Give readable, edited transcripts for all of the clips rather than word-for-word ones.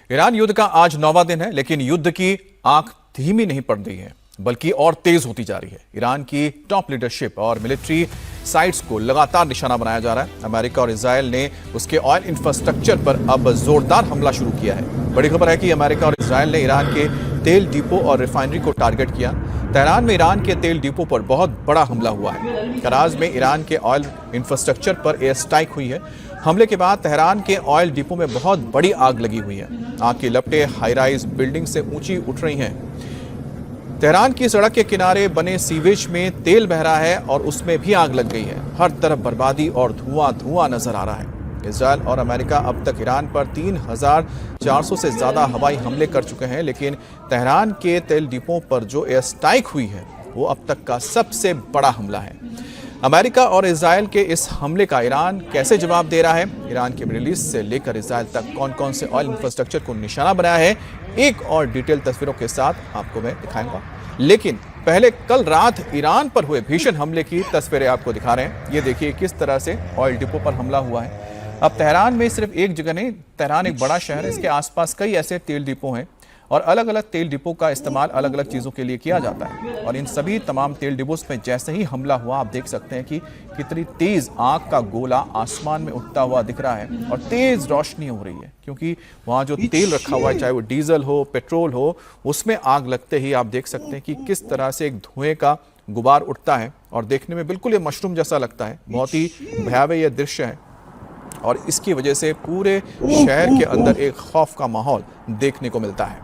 Iran युद्ध का आज 9वां दिन है, लेकिन युद्ध की आंख धीमी नहीं पड़ रही है, बल्कि और तेज होती जा रही है। ईरान की टॉप लीडरशिप और मिलिट्री साइट्स को लगातार निशाना बनाया जा रहा है। अमेरिका और इजरायल ने उसके ऑयल इंफ्रास्ट्रक्चर पर अब जोरदार हमला शुरू किया है। बड़ी खबर है कि अमेरिका और इजरायल ने ईरान के तेल डिपो और रिफाइनरी को टारगेट किया। तेहरान में ईरान के तेल डिपो पर बहुत बड़ा हमला हुआ है। कराज में ईरान के ऑयल इंफ्रास्ट्रक्चर पर एयर स्ट्राइक हुई है। हमले के बाद तेहरान के ऑयल डिपो में बहुत बड़ी आग लगी हुई है। आग की लपटें हाई राइज बिल्डिंग से ऊंची उठ रही हैं। तेहरान की सड़क के किनारे बने सीवेज में तेल बह रहा है और उसमें भी आग लग गई है। हर तरफ बर्बादी और धुआं नजर आ रहा है। इजरायल और अमेरिका अब तक ईरान पर 3,400 से ज्यादा हवाई हमले कर चुके हैं, लेकिन तेहरान के तेल डिपो पर जो एयर स्ट्राइक हुई है वो अब तक का सबसे बड़ा हमला है। अमेरिका और इजरायल के इस हमले का ईरान कैसे जवाब दे रहा है, ईरान के मिडिल ईस्ट से लेकर इजरायल तक कौन कौन से ऑयल इंफ्रास्ट्रक्चर को निशाना बनाया है, एक और डिटेल तस्वीरों के साथ आपको मैं दिखाऊंगा। लेकिन पहले कल रात ईरान पर हुए भीषण हमले की तस्वीरें आपको दिखा रहे हैं। ये देखिए किस तरह से ऑयल डिपो पर हमला हुआ है। अब तेहरान में सिर्फ एक जगह नहीं, तेहरान एक बड़ा शहर है, इसके आसपास कई ऐसे तेल डिपो हैं और अलग अलग तेल डिपो का इस्तेमाल अलग अलग चीज़ों के लिए किया जाता है। और इन सभी तमाम तेल डिपोस में जैसे ही हमला हुआ, आप देख सकते हैं कि कितनी तेज आग का गोला आसमान में उठता हुआ दिख रहा है और तेज रोशनी हो रही है, क्योंकि वहाँ जो तेल रखा हुआ है, चाहे वो डीजल हो, पेट्रोल हो, उसमें आग लगते ही आप देख सकते हैं कि किस तरह से एक धुएं का गुबार उठता है और देखने में बिल्कुल ये मशरूम जैसा लगता है। बहुत ही भयावह यह दृश्य है और इसकी वजह से पूरे शहर के अंदर एक खौफ का माहौल देखने को मिलता है।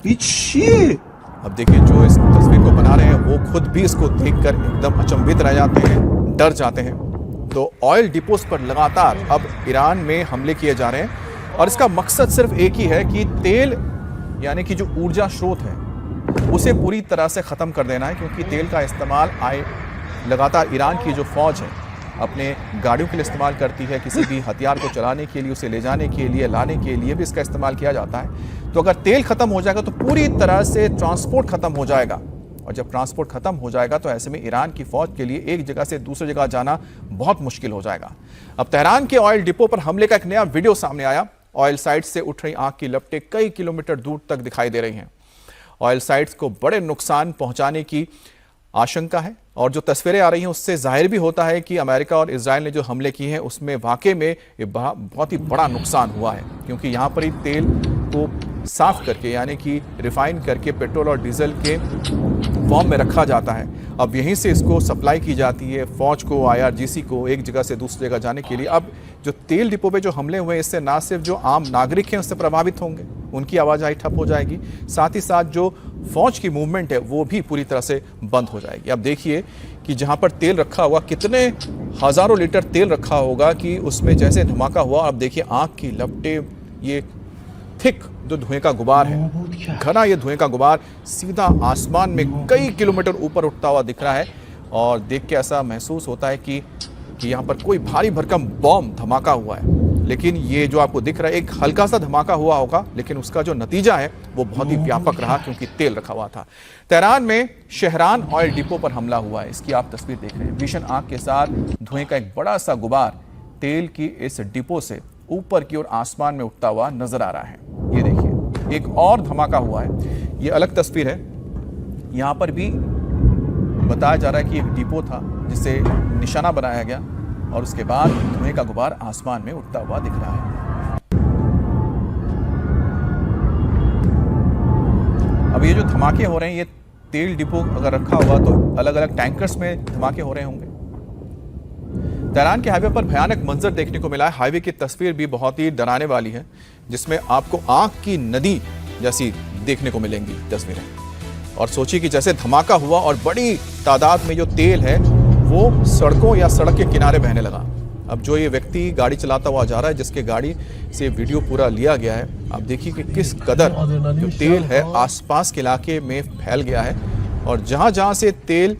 अब देखिए, जो इस तस्वीर को बना रहे हैं वो खुद भी इसको देखकर एकदम अचंभित रह जाते हैं, डर जाते हैं। तो ऑयल डिपोस पर लगातार अब ईरान में हमले किए जा रहे हैं और इसका मकसद सिर्फ एक ही है कि तेल यानी कि जो ऊर्जा स्रोत है उसे पूरी तरह से ख़त्म कर देना है, क्योंकि तेल का इस्तेमाल लगातार ईरान की जो फौज है अपने गाड़ियों के लिए इस्तेमाल करती है। किसी भी हथियार को चलाने के लिए, उसे ले जाने के लिए, लाने के लिए भी इसका इस्तेमाल किया जाता है। तो अगर तेल ख़त्म हो जाएगा तो पूरी तरह से ट्रांसपोर्ट ख़त्म हो जाएगा और जब ट्रांसपोर्ट ख़त्म हो जाएगा तो ऐसे में ईरान की फ़ौज के लिए एक जगह से दूसरी जगह जाना बहुत मुश्किल हो जाएगा। अब तेहरान के ऑयल डिपो पर हमले का एक नया वीडियो सामने आया। ऑयल साइट्स से उठ रही आग की लपटें कई किलोमीटर दूर तक दिखाई दे रही हैं। ऑयल साइट्स को बड़े नुकसान पहुंचाने की आशंका है और जो तस्वीरें आ रही हैं उससे जाहिर भी होता है कि अमेरिका और इजरायल ने जो हमले किए हैं उसमें वाकई में बहुत ही बड़ा नुकसान हुआ है, क्योंकि यहाँ पर ही तेल को साफ करके यानी कि रिफाइन करके पेट्रोल और डीजल के फॉर्म में रखा जाता है। अब यहीं से इसको सप्लाई की जाती है फौज को, IRGC को, एक जगह से दूसरी जगह जाने के लिए। अब जो तेल डिपो पे जो हमले हुए हैं इससे ना सिर्फ जो आम नागरिक हैं उससे प्रभावित होंगे, उनकी आवाजाही ठप हो जाएगी, साथ ही साथ जो फौज की मूवमेंट है वो भी पूरी तरह से बंद हो जाएगी। अब देखिए कि जहां पर तेल रखा हुआ, कितने हजारों लीटर तेल रखा होगा कि उसमें जैसे धमाका हुआ, अब देखिए आग की लपटें, ये थिक जो धुएं का गुबार है, घना ये धुएं का गुबार सीधा आसमान में कई किलोमीटर ऊपर उठता हुआ दिख रहा है और देख के ऐसा महसूस होता है कि यहाँ पर कोई भारी भरकम बॉम्ब धमाका हुआ है। लेकिन ये जो आपको दिख रहा है एक हल्का सा धमाका हुआ होगा, लेकिन उसका जो नतीजा है वो बहुत ही व्यापक रहा, क्योंकि तेल रखा हुआ था। तेहरान में शहरान ऑयल डिपो पर हमला हुआ है, इसकी आप तस्वीर देख रहे हैं। भीषण आग के साथ धुएं का एक बड़ा सा गुबार तेल की इस डिपो से ऊपर की ओर आसमान में उठता हुआ नजर आ रहा है। ये देखिए एक और धमाका हुआ है, ये अलग तस्वीर है। यहाँ पर भी बताया जा रहा है कि एक डिपो था जिसे निशाना बनाया गया और उसके बाद धुएं का गुबार आसमान में उठता हुआ दिख रहा है। अब ये जो धमाके हो रहे हैं, ये तेल डिपो अगर रखा हुआ तो अलग अलग टैंकर्स में धमाके हो रहे होंगे। तेहरान के हाईवे पर भयानक मंजर देखने को मिला है। हाईवे की तस्वीर भी बहुत ही डराने वाली है, जिसमें आपको आग की नदी जैसी देखने को मिलेंगी तस्वीरें। और सोचिए कि जैसे धमाका हुआ और बड़ी तादाद में जो तेल है वो सड़कों या सड़क के किनारे बहने लगा। अब जो ये व्यक्ति गाड़ी चलाता हुआ जा रहा है, जिसके गाड़ी से वीडियो पूरा लिया गया है, आप देखिए कि किस कदर जो तेल है आसपास के इलाके में फैल गया है और जहां जहां से तेल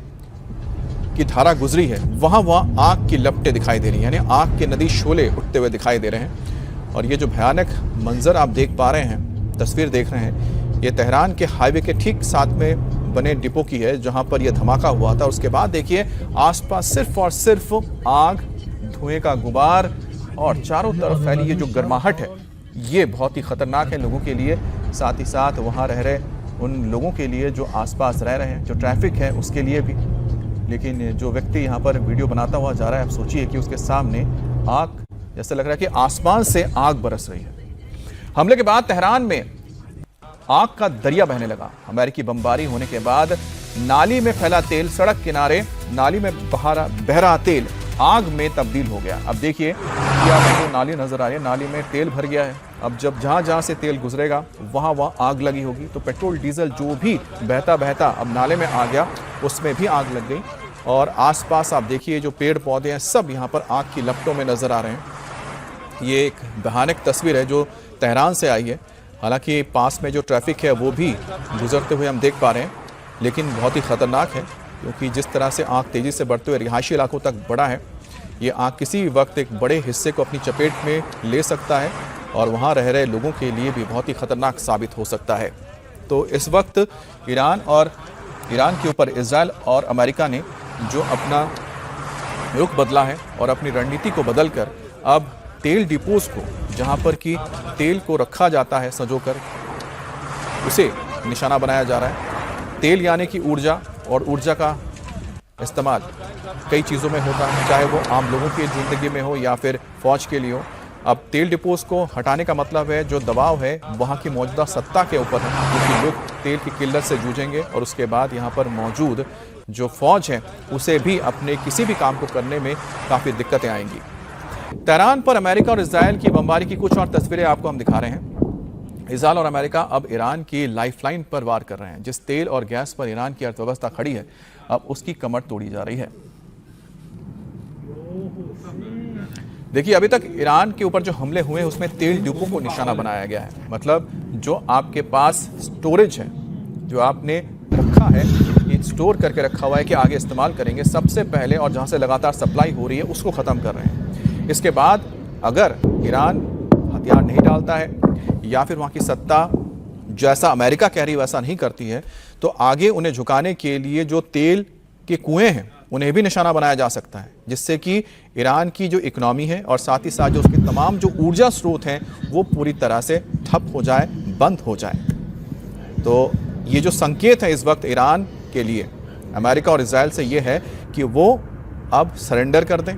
की धारा गुजरी है वहां आग की लपटें दिखाई दे रही हैं, यानी आग के नदी शोले उठते हुए दिखाई दे रहे हैं। और ये जो भयानक मंजर आप देख पा रहे हैं, तस्वीर देख रहे हैं, ये तेहरान के हाईवे के ठीक साथ में बने डिपो की है जहां पर यह धमाका हुआ था। उसके बाद देखिए आसपास सिर्फ और सिर्फ आग, धुएं का गुबार और चारों तरफ फैली ये जो गर्माहट है, ये बहुत ही खतरनाक है लोगों के लिए, साथ ही साथ वहाँ रह रहे उन लोगों के लिए जो आसपास रह रहे हैं, जो ट्रैफिक है उसके लिए भी। लेकिन जो व्यक्ति यहाँ पर वीडियो बनाता हुआ जा रहा है, आप सोचिए कि उसके सामने आग, जैसे लग रहा है कि आसमान से आग बरस रही है। हमले के बाद तेहरान में आग का दरिया बहने लगा। अमेरिकी बमबारी होने के बाद नाली में फैला तेल, सड़क किनारे नाली में बह रहा तेल आग में तब्दील हो गया। अब देखिए कि आपको नाली नजर आ रही है, नाली में तेल भर गया है। अब जब जहां जहां से तेल गुजरेगा वहां आग लगी होगी। तो पेट्रोल डीजल जो भी बहता बहता अब नाले में आ गया, उसमें भी आग लग गई। और आसपास आप देखिए जो पेड़ पौधे हैं सब यहाँ पर आग की लपटों में नजर आ रहे हैं। ये एक भयानक तस्वीर है जो तेहरान से आई है। हालांकि पास में जो ट्रैफिक है वो भी गुजरते हुए हम देख पा रहे हैं, लेकिन बहुत ही खतरनाक है क्योंकि जिस तरह से आग तेजी से बढ़ते हुए रिहायशी इलाकों तक बढ़ा है, ये आग किसी वक्त एक बड़े हिस्से को अपनी चपेट में ले सकता है और वहाँ रह रहे लोगों के लिए भी बहुत ही खतरनाक साबित हो सकता है। तो इस वक्त ईरान के ऊपर इजराइल और अमेरिका ने जो अपना रुख बदला है और अपनी रणनीति को बदलकर अब तेल डिपोज को, जहां पर कि तेल को रखा जाता है संजोकर, उसे निशाना बनाया जा रहा है। तेल यानी कि ऊर्जा, और ऊर्जा का इस्तेमाल कई चीज़ों में होता है, चाहे वो आम लोगों की ज़िंदगी में हो या फिर फौज के लिए हो। अब तेल डिपोज को हटाने का मतलब है जो दबाव है वहाँ की मौजूदा सत्ता के ऊपर है, क्योंकि लोग तेल की किल्लत से जूझेंगे और उसके बाद यहाँ पर मौजूद जो फौज है उसे भी अपने किसी भी काम को करने में काफ़ी दिक्कतें आएंगी। तेहरान पर अमेरिका और इजराइल की बमबारी की कुछ और तस्वीरें आपको हम दिखा रहे हैं। इजराइल और अमेरिका अब ईरान की लाइफलाइन पर वार कर रहे हैं। जिस तेल और गैस पर ईरान की अर्थव्यवस्था खड़ी है, अब उसकी कमर तोड़ी जा रही है। देखिए, अभी तक ईरान के ऊपर जो हमले हुए हैं उसमें तेल डिपो को निशाना बनाया गया है। मतलब जो आपके पास स्टोरेज है, जो आपने रखा है, ये स्टोर करके रखा हुआ है कि आगे इस्तेमाल करेंगे, सबसे पहले और जहां से लगातार सप्लाई हो रही है उसको ख़त्म कर रहे हैं। इसके बाद अगर ईरान हथियार नहीं डालता है या फिर वहाँ की सत्ता जैसा अमेरिका कह रही है वैसा नहीं करती है, तो आगे उन्हें झुकाने के लिए जो तेल के कुएं हैं उन्हें भी निशाना बनाया जा सकता है, जिससे कि ईरान की जो इकोनॉमी है और साथ ही साथ जो उसके तमाम जो ऊर्जा स्रोत हैं वो पूरी तरह से ठप हो जाए, बंद हो जाए। तो ये जो संकेत है इस वक्त ईरान के लिए अमेरिका और इजराइल से ये है कि वो अब सरेंडर कर दें।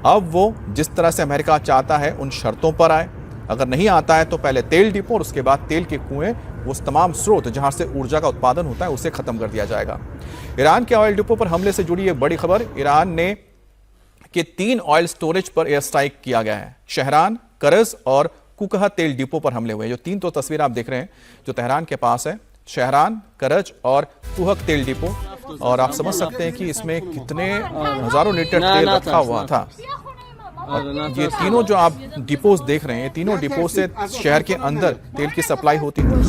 अब वो जिस तरह से अमेरिका चाहता है उन शर्तों पर आए। अगर नहीं आता है तो पहले तेल डिपो और उसके बाद तेल के कुएं, वो तमाम स्रोत जहां से ऊर्जा का उत्पादन होता है उसे खत्म कर दिया जाएगा। ईरान के ऑयल डिपो पर हमले से जुड़ी एक बड़ी खबर, ईरान ने के 3 ऑयल स्टोरेज पर एयर स्ट्राइक किया गया है। शहरान, करज और कुकहा तेल डिपो पर हमले हुए। जो 3 तो तस्वीर आप देख रहे हैं जो तेहरान के पास है, शहरान, करज और कुहक तेल डिपो, और आप समझ सकते हैं कि इसमें कितने हजारों लीटर तेल रखा हुआ था। ये तीनों जो आप डिपोज देख रहे हैं, तीनों डिपो से शहर के अंदर तेल की सप्लाई होती थी।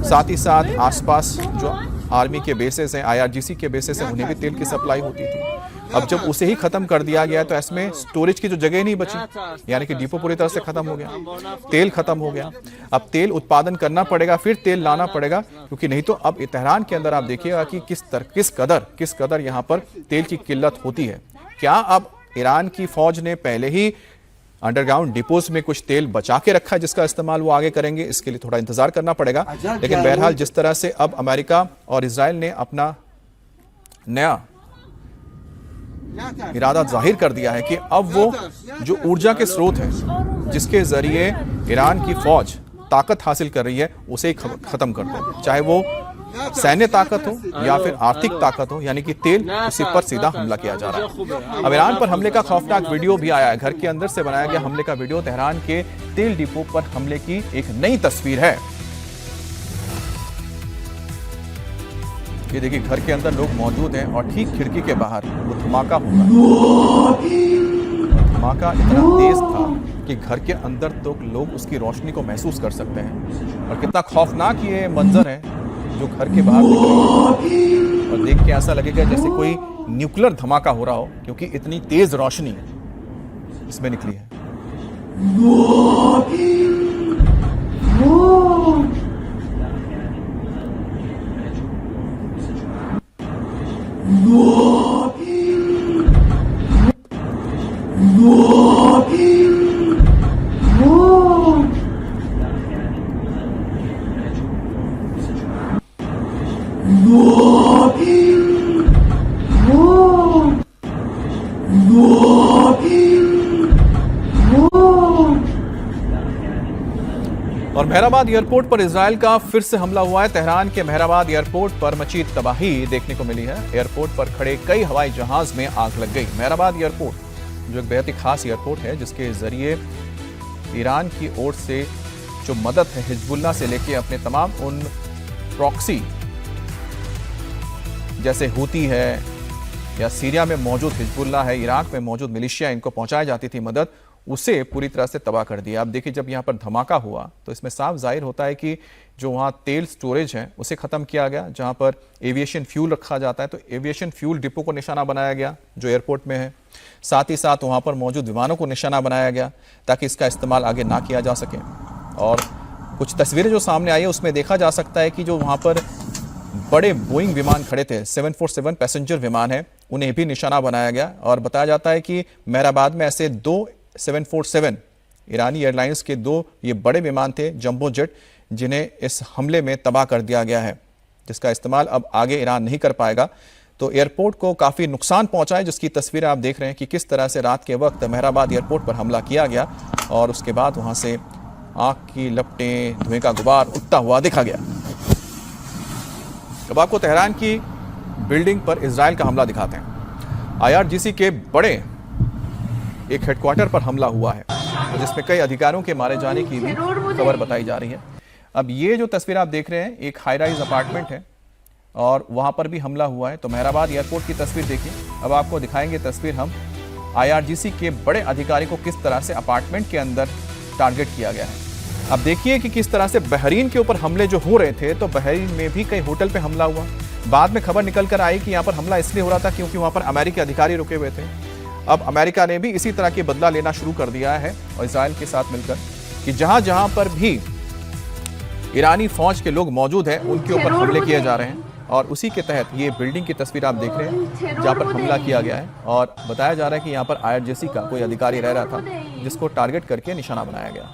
साथ ही साथ आसपास जो आर्मी के बेसेस हैं, IRGC के बेसेस हैं, उन्हें भी तेल की सप्लाई होती थी। अब जब उसे ही खत्म कर दिया गया तो इसमें स्टोरेज की जो जगह नहीं बची, यानी कि डिपो पूरी तरह से खत्म हो गया, तेल खत्म हो गया। अब तेल उत्पादन करना पड़ेगा, फिर तेल लाना पड़ेगा, क्योंकि नहीं तो अब तेहरान के अंदर आप देखिएगा कि किस कदर यहाँ पर तेल की किल्लत होती है। क्या अब ईरान की फौज ने पहले ही अंडरग्राउंड डिपोज में कुछ तेल बचा के रखा है जिसका इस्तेमाल वो आगे करेंगे? इसके लिए थोड़ा इंतजार करना पड़ेगा। लेकिन बहरहाल जिस तरह से अब अमेरिका और इजराइल ने अपना नया इरादा जाहिर कर दिया है कि अब वो जो ऊर्जा के स्रोत हैं जिसके जरिए ईरान की फौज ताकत हासिल कर रही है उसे खत्म कर दो, चाहे वो सैन्य ताकत हो या फिर आर्थिक ताकत हो, यानी कि तेल, उसी पर सीधा हमला किया जा रहा है। अब ईरान पर हमले का खौफनाक वीडियो भी आया है। घर के अंदर से बनाया गया हमले का वीडियो तेहरान के तेल डिपो पर हमले की एक नई तस्वीर है। ये देखिए, घर के अंदर लोग मौजूद हैं और ठीक खिड़की के बाहर वो धमाका होगा। धमाका इतना तेज था कि घर के अंदर तो लोग उसकी रोशनी को महसूस कर सकते हैं। और कितना खौफनाक ये मंजर है जो घर के बाहर दिख रही है, और देख के ऐसा लगेगा जैसे कोई न्यूक्लियर धमाका हो रहा हो, क्योंकि इतनी तेज रोशनी इसमें निकली है। और मेहराबाद एयरपोर्ट पर इजराइल का फिर से हमला हुआ है। तेहरान के मेहराबाद एयरपोर्ट पर मची तबाही देखने को मिली है। एयरपोर्ट पर खड़े कई हवाई जहाज में आग लग गई। मेहराबाद एयरपोर्ट जो एक बेहद ही खास एयरपोर्ट है, जिसके जरिए ईरान की ओर से जो मदद है हिजबुल्लाह से लेके अपने तमाम उन प्रॉक्सी जैसे हूती है या सीरिया में मौजूद हिजबुल्लाह है, इराक में मौजूद मिलिशिया, इनको पहुंचाई जाती थी मदद, उसे पूरी तरह से तबाह कर दिया। अब देखिए, जब यहाँ पर धमाका हुआ तो इसमें साफ जाहिर होता है कि जो वहाँ तेल स्टोरेज है उसे ख़त्म किया गया, जहाँ पर एविएशन फ्यूल रखा जाता है। तो एविएशन फ्यूल डिपो को निशाना बनाया गया जो एयरपोर्ट में है। साथ ही साथ वहाँ पर मौजूद विमानों को निशाना बनाया गया ताकि इसका इस्तेमाल आगे ना किया जा सके। और कुछ तस्वीरें जो सामने आई है उसमें देखा जा सकता है कि जो वहाँ पर बड़े बोइंग विमान खड़े थे, 747 पैसेंजर विमान है, उन्हें भी निशाना बनाया गया। और बताया जाता है कि मेहराबाद में ऐसे 2 747 ईरानी एयरलाइंस के 2 ये बड़े विमान थे जंबो जेट, जिन्हें इस हमले में तबाह कर दिया गया है, जिसका इस्तेमाल अब आगे ईरान नहीं कर पाएगा। तो एयरपोर्ट को काफ़ी नुकसान पहुंचा है, जिसकी तस्वीरें आप देख रहे हैं कि किस तरह से रात के वक्त मेहराबाद एयरपोर्ट पर हमला किया गया और उसके बाद वहां से आग की लपटें, धुएं का गुबार उठता हुआ देखा गया। अब आपको तेहरान की बिल्डिंग पर इजराइल का हमला दिखाते हैं। IRGC के बड़े एक हेडक्वार्टर पर हमला हुआ है, जिसमें कई अधिकारियों के मारे जाने की भी खबर बताई जा रही है। अब ये जो तस्वीर आप देख रहे हैं, एक हाई राइज अपार्टमेंट है और वहां पर भी हमला हुआ है। तो मेहराबाद एयरपोर्ट की तस्वीर देखिए। अब आपको दिखाएंगे तस्वीर हम IRGC के बड़े अधिकारी को किस तरह से अपार्टमेंट के अंदर टारगेट किया गया है। अब देखिए कि किस तरह से बहरीन के ऊपर हमले जो हो रहे थे, तो बहरीन में भी कई होटल पे हमला हुआ। बाद में खबर निकल कर आई कि यहाँ पर हमला इसलिए हो रहा था क्योंकि वहां पर अमेरिकी अधिकारी रुके हुए थे। अब अमेरिका ने भी इसी तरह के बदला लेना शुरू कर दिया है और इजराइल के साथ मिलकर कि जहां जहां पर भी ईरानी फौज के लोग मौजूद हैं उनके ऊपर हमले किए जा रहे हैं। और उसी के तहत ये बिल्डिंग की तस्वीर आप देख रहे हैं जहां पर हमला किया गया है और बताया जा रहा है कि यहाँ पर IRGC का कोई अधिकारी रह रहा था, जिसको टारगेट करके निशाना बनाया गया।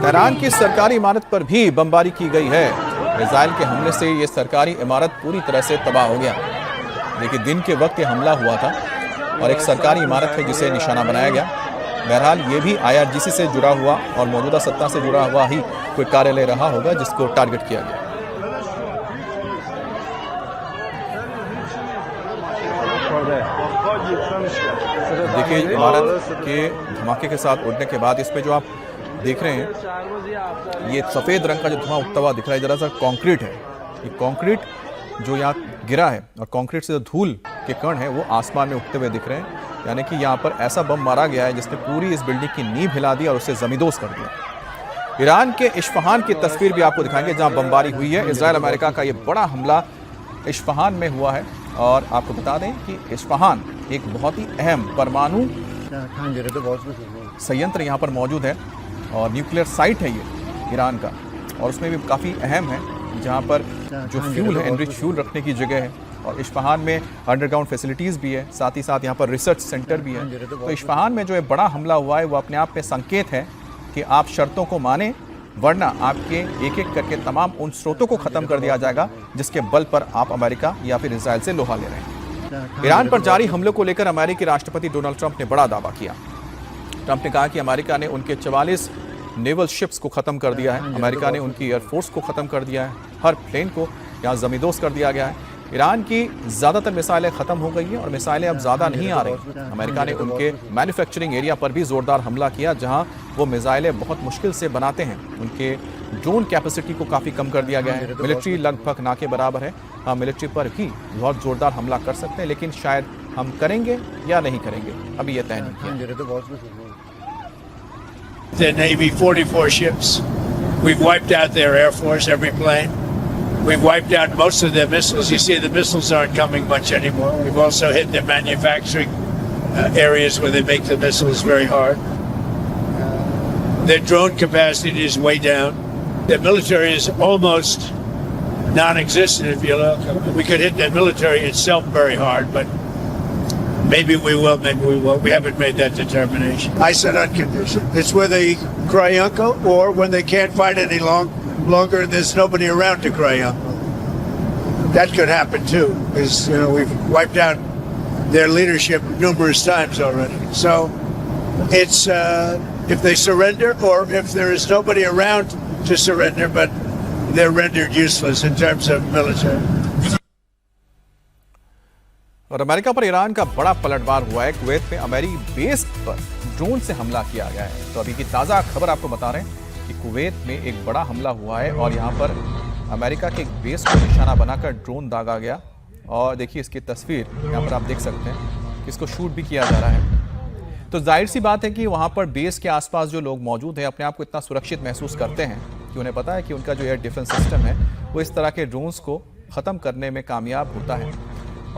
तेहरान की सरकारी इमारत पर भी बमबारी की गई है। इजराइल के हमले से यह सरकारी इमारत पूरी तरह से तबाह हो गया। देखिए, दिन के वक्त ये हमला हुआ था और एक सरकारी इमारत है जिसे निशाना बनाया गया। बहरहाल ये भी IRGC से जुड़ा हुआ और मौजूदा सत्ता से जुड़ा हुआ ही कोई कार्यालय रहा होगा जिसको टारगेट किया गया। देखिए, इमारत के धमाके के साथ उड़ने के बाद इस पे जो आप देख रहे हैं, ये सफ़ेद रंग का जो धुआं उठता हुआ दिख रहा है, दरअसल कंक्रीट है। ये कंक्रीट जो यहाँ गिरा है और कंक्रीट से जो धूल के कण हैं वो आसमान में उठते हुए दिख रहे हैं। यानी कि यहाँ पर ऐसा बम मारा गया है जिसने पूरी इस बिल्डिंग की नींव हिला दी और उसे जमींदोज कर दिया। ईरान के इस्फहान की तस्वीर भी आपको दिखाएंगे जहाँ बमबारी हुई है। इजराइल अमेरिका का ये बड़ा हमला इस्फहान में हुआ है और आपको बता दें कि इस्फहान एक बहुत ही अहम परमाणु संयंत्र यहाँ पर मौजूद है और न्यूक्लियर साइट है ये ईरान का, और उसमें भी काफ़ी अहम है जहाँ पर जो फ्यूल है, एनरिच फ्यूल रखने की जगह है। और इस्फहान में अंडरग्राउंड फैसिलिटीज़ भी है, साथ ही साथ यहाँ पर रिसर्च सेंटर भी है। तो इस्फहान में जो ये बड़ा हमला हुआ है वो अपने आप में संकेत है कि आप शर्तों को माने, वरना आपके एक एक करके तमाम उन स्रोतों को ख़त्म कर दिया जाएगा जिसके बल पर आप अमेरिका या फिर इजराइल से लोहा ले रहे हैं। ईरान पर जारी हमलों को लेकर अमेरिकी राष्ट्रपति डोनाल्ड ट्रंप ने बड़ा दावा किया। ट्रंप ने कहा कि अमेरिका ने उनके 44 नेवल शिप्स को ख़त्म कर दिया है, अमेरिका ने उनकी एयरफोर्स को ख़त्म कर दिया है, हर प्लेन को यहाँ जमींदोज कर दिया गया है। ईरान की ज़्यादातर मिसाइलें ख़त्म हो गई हैं और मिसाइलें अब ज़्यादा नहीं आ रही। अमेरिका ने उनके मैन्युफैक्चरिंग एरिया पर भी ज़ोरदार हमला किया, जहां वो मिसाइलें बहुत मुश्किल से बनाते हैं। उनके ड्रोन कैपेसिटी को काफ़ी कम कर दिया गया है। मिलिट्री लगभग ना के बराबर है। हाँ, मिलिट्री पर भी बहुत ज़ोरदार हमला कर सकते हैं, लेकिन शायद हम करेंगे या नहीं करेंगे अभी ये तय नहीं किया। Their Navy 44 ships. We've wiped out their Air Force, every plane. We've wiped out most of their missiles. You see, the missiles aren't coming much anymore. We've also hit their manufacturing areas where they make the missiles very hard. Their drone capacity is way down. Their military is almost non-existent, if you look. We could hit their military itself very hard, but maybe we will, maybe we won't. We haven't made that determination. I said unconditional. It's where they cry uncle, or when they can't fight any longer and there's nobody around to cry uncle. That could happen too, because we've wiped out their leadership numerous times already. So it's if they surrender, or if there is nobody around to surrender, but they're rendered useless in terms of military. और America पर Iran का बड़ा पलटवार हुआ है। Kuwait में अमेरिकी base पर ड्रोन से हमला किया गया है। तो अभी की ताज़ा खबर आपको बता रहे हैं कि कुवैत में एक बड़ा हमला हुआ है और यहाँ पर अमेरिका के एक बेस को निशाना बनाकर ड्रोन दागा गया। और देखिए इसकी तस्वीर यहाँ पर आप देख सकते हैं कि इसको शूट भी किया जा रहा है। तो जाहिर सी बात है कि वहाँ पर बेस के आसपास जो लोग मौजूद हैं अपने आप को इतना सुरक्षित महसूस करते हैं कि उन्हें पता है कि उनका जो एयर डिफेंस सिस्टम है वो इस तरह के ड्रोन्स को ख़त्म करने में कामयाब होता है।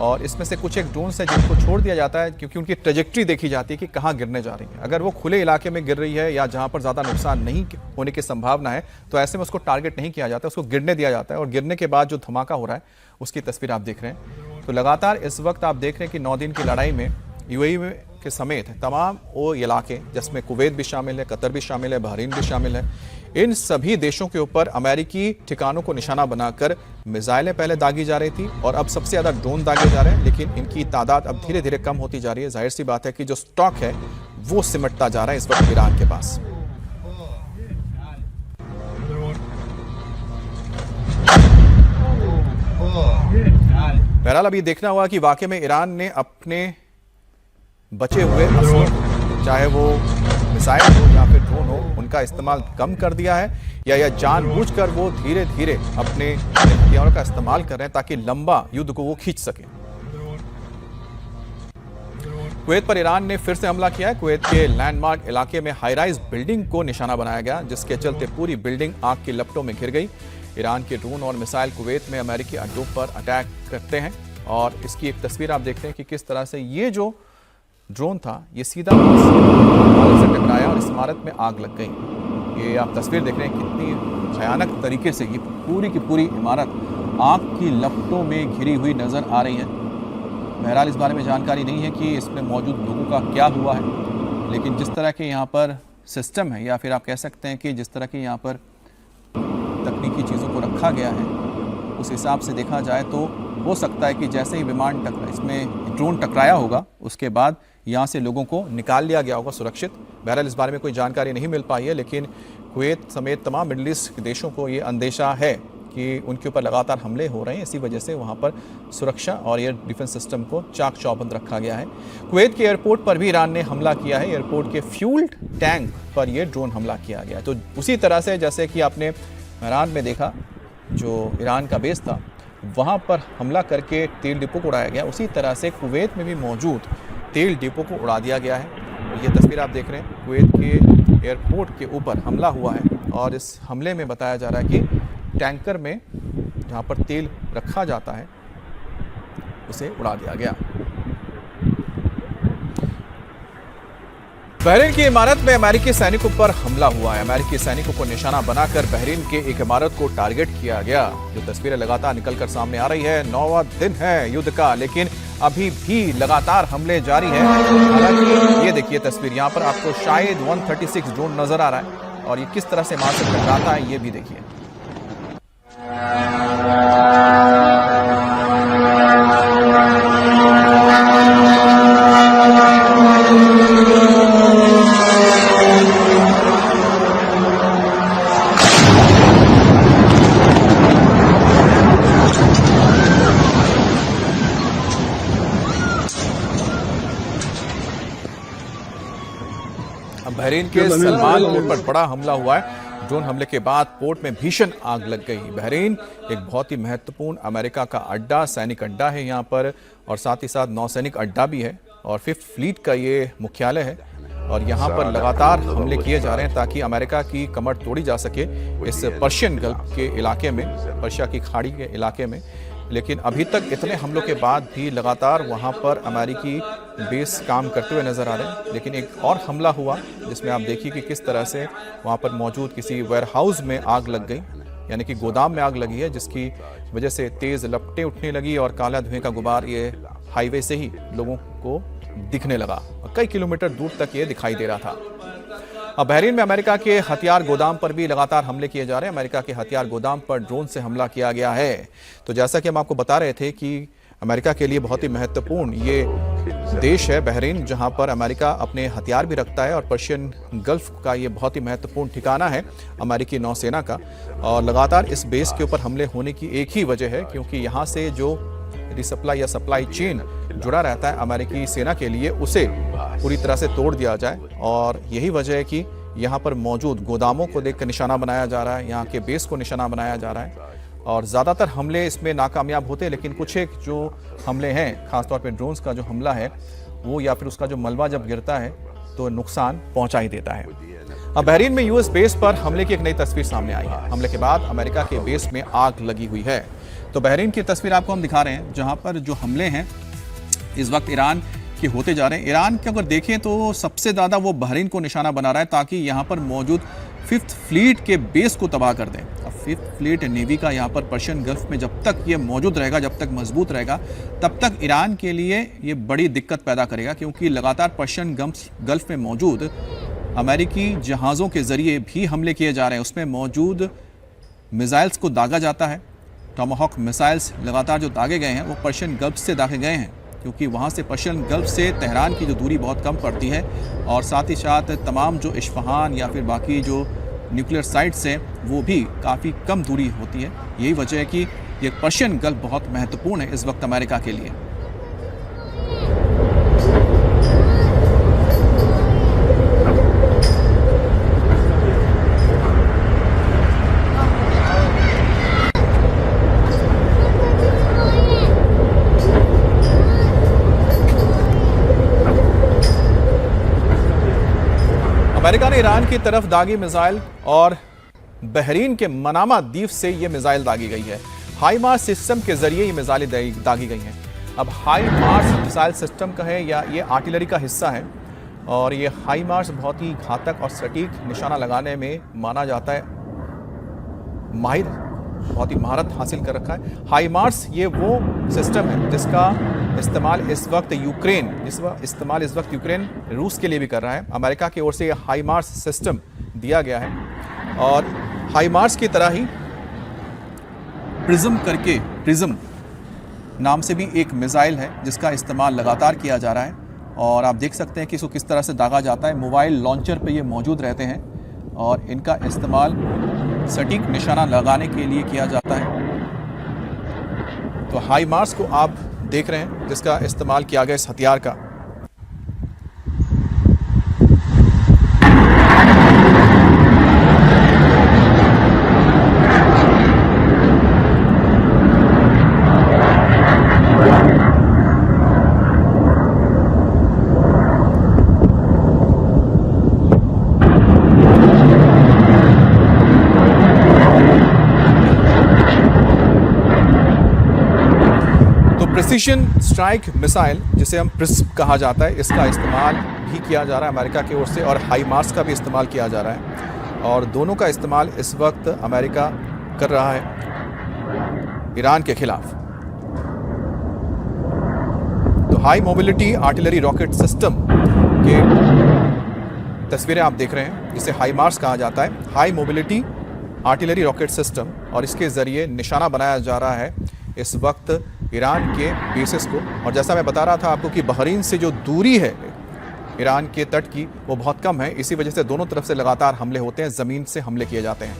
और इसमें से कुछ एक ड्रोन्स है जिनको छोड़ दिया जाता है क्योंकि उनकी ट्रेजेक्ट्री देखी जाती है कि कहाँ गिरने जा रही है। अगर वो खुले इलाके में गिर रही है या जहाँ पर ज़्यादा नुकसान नहीं होने की संभावना है तो ऐसे में उसको टारगेट नहीं किया जाता, उसको गिरने दिया जाता है। और गिरने के बाद जो धमाका हो रहा है उसकी तस्वीर आप देख रहे हैं। तो लगातार इस वक्त आप देख रहे हैं कि 9 दिन की लड़ाई में यूएई के समेत तमाम वो इलाके जिसमें कुवैत भी शामिल है, कतर भी शामिल है, बहरीन भी शामिल है, इन सभी देशों के ऊपर अमेरिकी ठिकानों को निशाना बनाकर मिसाइलें पहले दागी जा रही थी और अब सबसे ज़्यादा ड्रोन दागे जा रहे हैं। लेकिन इनकी तादाद अब धीरे धीरे कम होती जा रही है। जाहिर सी बात है कि जो स्टॉक है वो सिमटता जा रहा है इस वक्त ईरान के पास। बहरहाल अभी देखना हुआ कि वाकई में ईरान ने अपने बचे हुए असलहों, चाहे वो मिसाइल हो या फिर ड्रोन हो, उनका इस्तेमाल कम कर दिया है या जानबूझकर वो धीरे धीरे अपने हथियारों का इस्तेमाल कर रहे हैं ताकि लंबा युद्ध को वो खींच सके। कुवैत पर ईरान ने फिर से हमला किया है। कुवैत के लैंडमार्क इलाके में हाई राइज बिल्डिंग को निशाना बनाया गया जिसके चलते पूरी बिल्डिंग आग की लपटों में घिर गई। ईरान के ड्रोन और मिसाइल कुवैत में अमेरिकी अड्डों पर अटैक करते हैं और इसकी एक तस्वीर आप देखते हैं कि किस तरह से ये जो ड्रोन था ये सीधा इमारत से टकराया और इस इमारत में आग लग गई। ये आप तस्वीर देख रहे हैं कितनी भयानक तरीके से ये पूरी की पूरी इमारत आग की लपटों में घिरी हुई नज़र आ रही है। बहरहाल इस बारे में जानकारी नहीं है कि इसमें मौजूद लोगों का क्या हुआ है, लेकिन जिस तरह के यहाँ पर सिस्टम है या फिर आप कह सकते हैं कि जिस तरह की यहाँ पर तकनीकी चीज़ों को रखा गया है उस हिसाब से देखा जाए तो हो सकता है कि जैसे ही विमान इसमें ड्रोन टकराया होगा उसके बाद यहाँ से लोगों को निकाल लिया गया होगा सुरक्षित। बहरहाल इस बारे में कोई जानकारी नहीं मिल पाई है, लेकिन कुवैत समेत तमाम मिडल ईस्ट के देशों को ये अंदेशा है कि उनके ऊपर लगातार हमले हो रहे हैं। इसी वजह से वहाँ पर सुरक्षा और एयर डिफेंस सिस्टम को चाक चौबंद रखा गया है। कुवैत के एयरपोर्ट पर भी ईरान ने हमला किया है। एयरपोर्ट के फ्यूल्ड टैंक पर यह ड्रोन हमला किया गया। तो उसी तरह से जैसे कि आपने ईरान में देखा जो ईरान का बेस था वहाँ पर हमला करके तेल डिपो को उड़ाया गया, उसी तरह से कुवैत में भी मौजूद तेल डिपो को उड़ा दिया गया है। ये तस्वीर आप देख रहे हैं कुवैत के एयरपोर्ट के ऊपर हमला हुआ है और इस हमले में बताया जा रहा है कि टैंकर में जहाँ पर तेल रखा जाता है उसे उड़ा दिया गया। बहरीन की इमारत में अमेरिकी सैनिकों पर हमला हुआ है। अमेरिकी सैनिकों को निशाना बनाकर बहरीन के एक इमारत को टारगेट किया गया। जो तस्वीरें लगातार निकलकर सामने आ रही है, 9वां दिन है युद्ध का, लेकिन अभी भी लगातार हमले जारी हैं। हालांकि ये देखिए तस्वीर, यहाँ पर आपको शायद 136 ड्रोन नजर आ रहा है और ये किस तरह से इमारत से टकराता है ये भी देखिए। बहरीन के सलमान पोर्ट पर बड़ा हमला हुआ है। ड्रोन हमले के बाद पोर्ट में भीषण आग लग गई। बहरीन एक बहुत ही महत्वपूर्ण अमेरिका का अड्डा, सैनिक अड्डा है यहाँ पर और साथ ही साथ नौसैनिक अड्डा भी है और 5th फ्लीट का ये मुख्यालय है। और यहाँ पर लगातार हमले किए जा रहे हैं ताकि अमेरिका की कमर तोड़ी जा सके इस पर्शियन गल्फ के इलाके में, पर्शिया की खाड़ी के इलाके में। लेकिन अभी तक इतने हमलों के बाद भी लगातार वहाँ पर अमेरिकी बेस काम करते हुए नजर आ रहे हैं। लेकिन एक और हमला हुआ जिसमें आप देखिए कि किस तरह से वहाँ पर मौजूद किसी वेयरहाउस में आग लग गई, यानी कि गोदाम में आग लगी है, जिसकी वजह से तेज लपटें उठने लगी और काला धुएं का गुबार ये हाईवे से ही लोगों को दिखने लगा। कई किलोमीटर दूर तक ये दिखाई दे रहा था। अब बहरीन में अमेरिका के हथियार गोदाम पर भी लगातार हमले किए जा रहे हैं। अमेरिका के हथियार गोदाम पर ड्रोन से हमला किया गया है। तो जैसा कि हम आपको बता रहे थे कि अमेरिका के लिए बहुत ही महत्वपूर्ण ये देश है बहरीन, जहां पर अमेरिका अपने हथियार भी रखता है और पर्शियन गल्फ का ये बहुत ही महत्वपूर्ण ठिकाना है अमेरिकी नौसेना का। और लगातार इस बेस के ऊपर हमले होने की एक ही वजह है, क्योंकि यहाँ से जो रिसप्लाई या सप्लाई चेन जुड़ा रहता है अमेरिकी सेना के लिए, उसे पूरी तरह से तोड़ दिया जाए। और यही वजह है कि यहाँ पर मौजूद गोदामों को देखकर निशाना बनाया जा रहा है, यहाँ के बेस को निशाना बनाया जा रहा है। और ज़्यादातर हमले इसमें नाकामयाब होते हैं, लेकिन कुछ एक जो हमले हैं, खासतौर पे ड्रोन्स का जो हमला है वो, या फिर उसका जो मलबा जब गिरता है तो नुकसान पहुंचा ही देता है। अब बहरीन में यूएस बेस पर हमले की एक नई तस्वीर सामने आई है। हमले के बाद अमेरिका के बेस में आग लगी हुई है। तो बहरीन की तस्वीर आपको हम दिखा रहे हैं, जहां पर जो हमले हैं इस वक्त ईरान के होते जा रहे हैं। ईरान के अगर देखें तो सबसे ज़्यादा वो बहरीन को निशाना बना रहा है ताकि यहाँ पर मौजूद 5th फ्लीट के बेस को तबाह कर दें। अब 5th फ्लीट नेवी का यहाँ पर पर्शियन गल्फ में जब तक ये मौजूद रहेगा, जब तक मजबूत रहेगा, तब तक ईरान के लिए ये बड़ी दिक्कत पैदा करेगा, क्योंकि लगातार पर्शियन गल्फ में मौजूद अमेरिकी जहाज़ों के ज़रिए भी हमले किए जा रहे हैं। उसमें मौजूद मिसाइल्स को दागा जाता है। टोमाहॉक मिसाइल्स लगातार जो दागे गए हैं वो पर्शियन गल्फ से दागे गए हैं, क्योंकि वहाँ से पर्शियन गल्फ से तेहरान की जो दूरी बहुत कम पड़ती है, और साथ ही साथ तमाम जो इस्फहान या फिर बाकी जो न्यूक्लियर साइट्स हैं वो भी काफ़ी कम दूरी होती है। यही वजह है कि ये पर्शियन गल्फ बहुत महत्वपूर्ण है इस वक्त अमेरिका के लिए। अमेरिका ने ईरान की तरफ दागी मिसाइल, और बहरीन के मनामा द्वीप से ये मिसाइल दागी गई है। हाईमार्स सिस्टम के जरिए ये मिसाइलें दागी गई हैं। अब हाईमार्स मिसाइल सिस्टम का है या ये आर्टिलरी का हिस्सा है, और ये हाईमार्स बहुत ही घातक और सटीक निशाना लगाने में माना जाता है माहिर, बहुत ही महारत हासिल कर रखा है। हाईमार्स ये वो सिस्टम है जिसका इस्तेमाल इस वक्त यूक्रेन रूस के लिए भी कर रहा है। अमेरिका की ओर से ये हाईमार्स सिस्टम दिया गया है, और हाईमार्स की तरह ही प्रिज्म नाम से भी एक मिसाइल है जिसका इस्तेमाल लगातार किया जा रहा है। और आप देख सकते हैं कि इसको किस तरह से दागा जाता है। मोबाइल लॉन्चर पे ये मौजूद रहते हैं और इनका इस्तेमाल सटीक निशाना लगाने के लिए किया जाता है। तो हाईमार्स को आप देख रहे हैं जिसका इस्तेमाल किया गया इस हथियार का। प्रिसीजन स्ट्राइक मिसाइल, जिसे हम प्रिस्म कहा जाता है, इसका इस्तेमाल भी किया जा रहा है अमेरिका की ओर से, और हाईमार्स का भी इस्तेमाल किया जा रहा है। और दोनों का इस्तेमाल इस वक्त अमेरिका कर रहा है ईरान के खिलाफ। तो high mobility artillery rocket system के तस्वीरें आप देख रहे हैं, जिसे हाईमार्स कहा जाता है, high mobility artillery rocket system, और इसके ज़रिए निशाना बनाया जा रहा है इस वक्त ईरान के बेसिस को। और जैसा मैं बता रहा था आपको कि बहरीन से जो दूरी है ईरान के तट की वो बहुत कम है, इसी वजह से दोनों तरफ से लगातार हमले होते हैं, ज़मीन से हमले किए जाते हैं।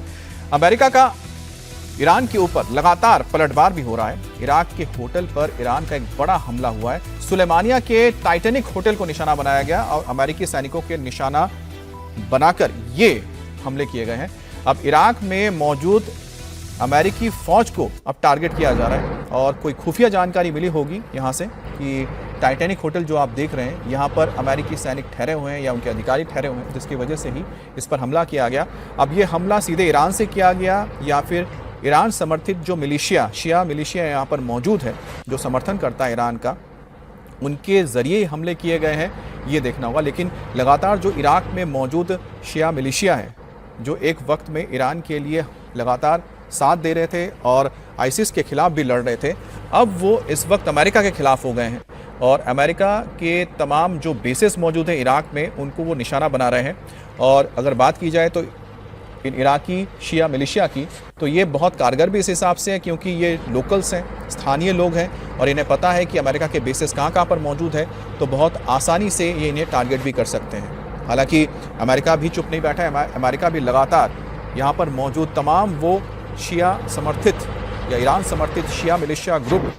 अमेरिका का ईरान के ऊपर लगातार पलटवार भी हो रहा है। इराक के होटल पर ईरान का एक बड़ा हमला हुआ है। सुलेमानिया के टाइटैनिक होटल को निशाना बनाया गया और अमेरिकी सैनिकों के निशाना बनाकर ये हमले किए गए हैं। अब इराक में मौजूद अमेरिकी फौज को अब टारगेट किया जा रहा है, और कोई खुफिया जानकारी मिली होगी यहाँ से कि टाइटैनिक होटल जो आप देख रहे हैं, यहाँ पर अमेरिकी सैनिक ठहरे हुए हैं या उनके अधिकारी ठहरे हुए हैं, जिसकी वजह से ही इस पर हमला किया गया। अब ये हमला सीधे ईरान से किया गया या फिर ईरान समर्थित जो मिलिशिया, शिया मिलिशिया यहाँ पर मौजूद है, जो समर्थन करता है ईरान का, उनके ज़रिए हमले किए गए हैं, ये देखना होगा। लेकिन लगातार जो इराक में मौजूद शिया मिलिशिया है, जो एक वक्त में ईरान के लिए लगातार साथ दे रहे थे और आईसिस के खिलाफ भी लड़ रहे थे, अब वो इस वक्त अमेरिका के खिलाफ हो गए हैं और अमेरिका के तमाम जो बेसेस मौजूद हैं इराक में, उनको वो निशाना बना रहे हैं। और अगर बात की जाए तो इन इराकी शिया मिलिशिया की, तो ये बहुत कारगर भी इस हिसाब से है क्योंकि ये लोकल्स हैं, स्थानीय लोग हैं और इन्हें पता है कि अमेरिका के बेसेस कहाँ पर मौजूद है, तो बहुत आसानी से ये इन्हें टारगेट भी कर सकते हैं। हालांकि अमेरिका भी चुप नहीं बैठा है, अमेरिका भी लगातार यहाँ पर मौजूद तमाम वो शिया समर्थित या ईरान समर्थित शिया मिलिशिया ग्रुप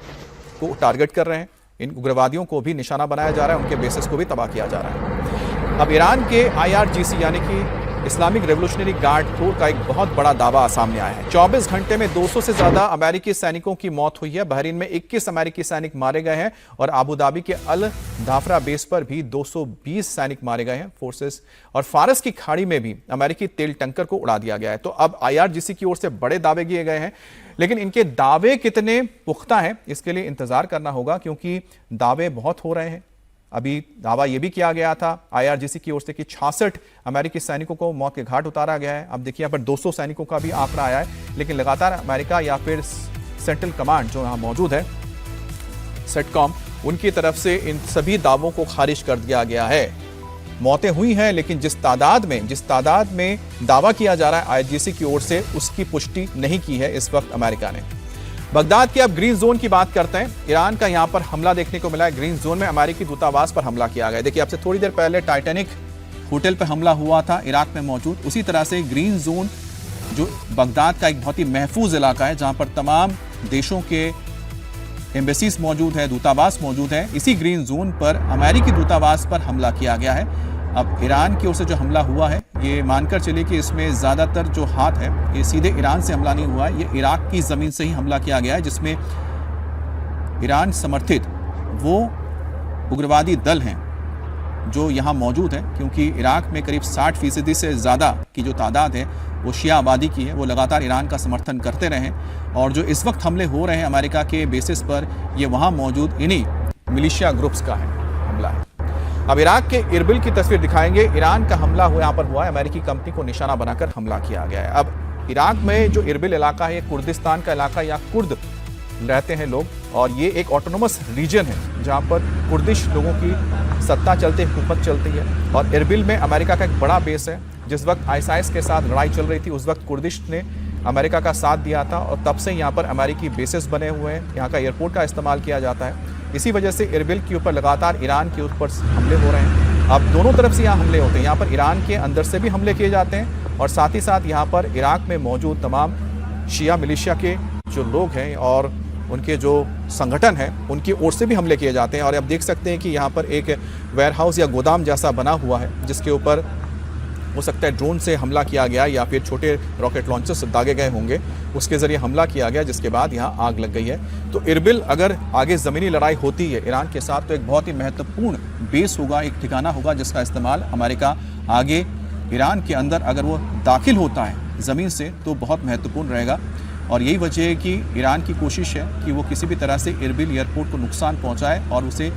को टारगेट कर रहे हैं। इन उग्रवादियों को भी निशाना बनाया जा रहा है, उनके बेसिस को भी तबाह किया जा रहा है। अब ईरान के IRGC यानी कि इस्लामिक रेवोल्यूशनरी गार्ड कोर का एक बहुत बड़ा दावा सामने आया है। 24 घंटे में 200 से ज्यादा अमेरिकी सैनिकों की मौत हुई है। बहरीन में 21 अमेरिकी सैनिक मारे गए हैं और अबू धाबी के अल धाफरा बेस पर भी 220 सैनिक मारे गए हैं फोर्सेस। और फारस की खाड़ी में भी अमेरिकी तेल टैंकर को उड़ा दिया गया है। तो अब IRGC की ओर से बड़े दावे किए गए हैं, लेकिन इनके दावे कितने पुख्ता हैं इसके लिए इंतजार करना होगा, क्योंकि दावे बहुत हो रहे हैं। अभी दावा यह भी किया गया था IRGC की ओर से कि 66 अमेरिकी सैनिकों को मौत के घाट उतारा गया है। अब देखिए यहाँ पर 200 सैनिकों का भी आंकड़ा आया है, लेकिन लगातार अमेरिका या फिर सेंट्रल कमांड जो यहाँ मौजूद है, सेटकॉम, उनकी तरफ से इन सभी दावों को खारिज कर दिया गया है। मौतें हुई हैं, लेकिन जिस तादाद में दावा किया जा रहा है IRGC की ओर से, उसकी पुष्टि नहीं की है इस वक्त अमेरिका ने। बगदाद के अब ग्रीन जोन की बात करते हैं। ईरान का यहां पर हमला देखने को मिला है। ग्रीन जोन में अमेरिकी दूतावास पर हमला किया गया। देखिए, आपसे थोड़ी देर पहले टाइटैनिक होटल पर हमला हुआ था इराक में मौजूद, उसी तरह से ग्रीन जोन जो बगदाद का एक बहुत ही महफूज इलाका है, जहां पर तमाम देशों के एम्बेसीज मौजूद है, दूतावास मौजूद है, इसी ग्रीन जोन पर अमेरिकी दूतावास पर हमला किया गया है। अब ईरान की ओर से जो हमला हुआ है, ये मानकर चले कि इसमें ज़्यादातर जो हाथ है ये सीधे ईरान से हमला नहीं हुआ है, ये इराक की ज़मीन से ही हमला किया गया है, जिसमें ईरान समर्थित वो उग्रवादी दल हैं जो यहाँ मौजूद हैं। क्योंकि इराक में करीब 60% से ज़्यादा की जो तादाद है वो शिया आबादी की है, वो लगातार ईरान का समर्थन करते रहे और जो इस वक्त हमले हो रहे हैं अमेरिका के बेसिस पर, ये वहाँ मौजूद इन्हीं मिलिशिया ग्रुप्स का है हमला है। अब इराक के इरबिल की तस्वीर दिखाएंगे। ईरान का हमला यहाँ पर हुआ है, अमेरिकी कंपनी को निशाना बनाकर हमला किया गया है। अब इराक में जो इरबिल इलाका है, ये कुर्दिस्तान का इलाका या कुर्द रहते हैं लोग, और ये एक ऑटोनोमस रीजन है जहाँ पर कुर्दिश लोगों की सत्ता चलती है, हुकूमत चलती है। और इरबिल में अमेरिका का एक बड़ा बेस है। जिस वक्त ISIS के साथ लड़ाई चल रही थी, उस वक्त कुर्दिश ने अमेरिका का साथ दिया था और तब से यहाँ पर अमेरिकी बेसेस बने हुए हैं, यहाँ का एयरपोर्ट का इस्तेमाल किया जाता है। इसी वजह से इरबिल के ऊपर लगातार ईरान के ऊपर हमले हो रहे हैं। अब दोनों तरफ से यहाँ हमले होते हैं, यहाँ पर ईरान के अंदर से भी हमले किए जाते हैं और साथ ही साथ यहाँ पर इराक में मौजूद तमाम शिया मिलिशिया के जो लोग हैं और उनके जो संगठन है, उनकी ओर से भी हमले किए जाते हैं। और आप देख सकते हैं कि यहाँ पर एक वेयरहाउस या गोदाम जैसा बना हुआ है, जिसके ऊपर हो सकता है ड्रोन से हमला किया गया या फिर छोटे रॉकेट लॉन्चर से दागे गए होंगे, उसके ज़रिए हमला किया गया, जिसके बाद यहाँ आग लग गई है। तो इरबिल अगर आगे ज़मीनी लड़ाई होती है ईरान के साथ, तो एक बहुत ही महत्वपूर्ण बेस होगा, एक ठिकाना होगा जिसका इस्तेमाल अमेरिका आगे ईरान के अंदर अगर वो दाखिल होता है ज़मीन से, तो बहुत महत्वपूर्ण रहेगा। और यही वजह है कि ईरान की कोशिश है कि वो किसी भी तरह से इरबिल एयरपोर्ट को नुकसान पहुँचाए और उसे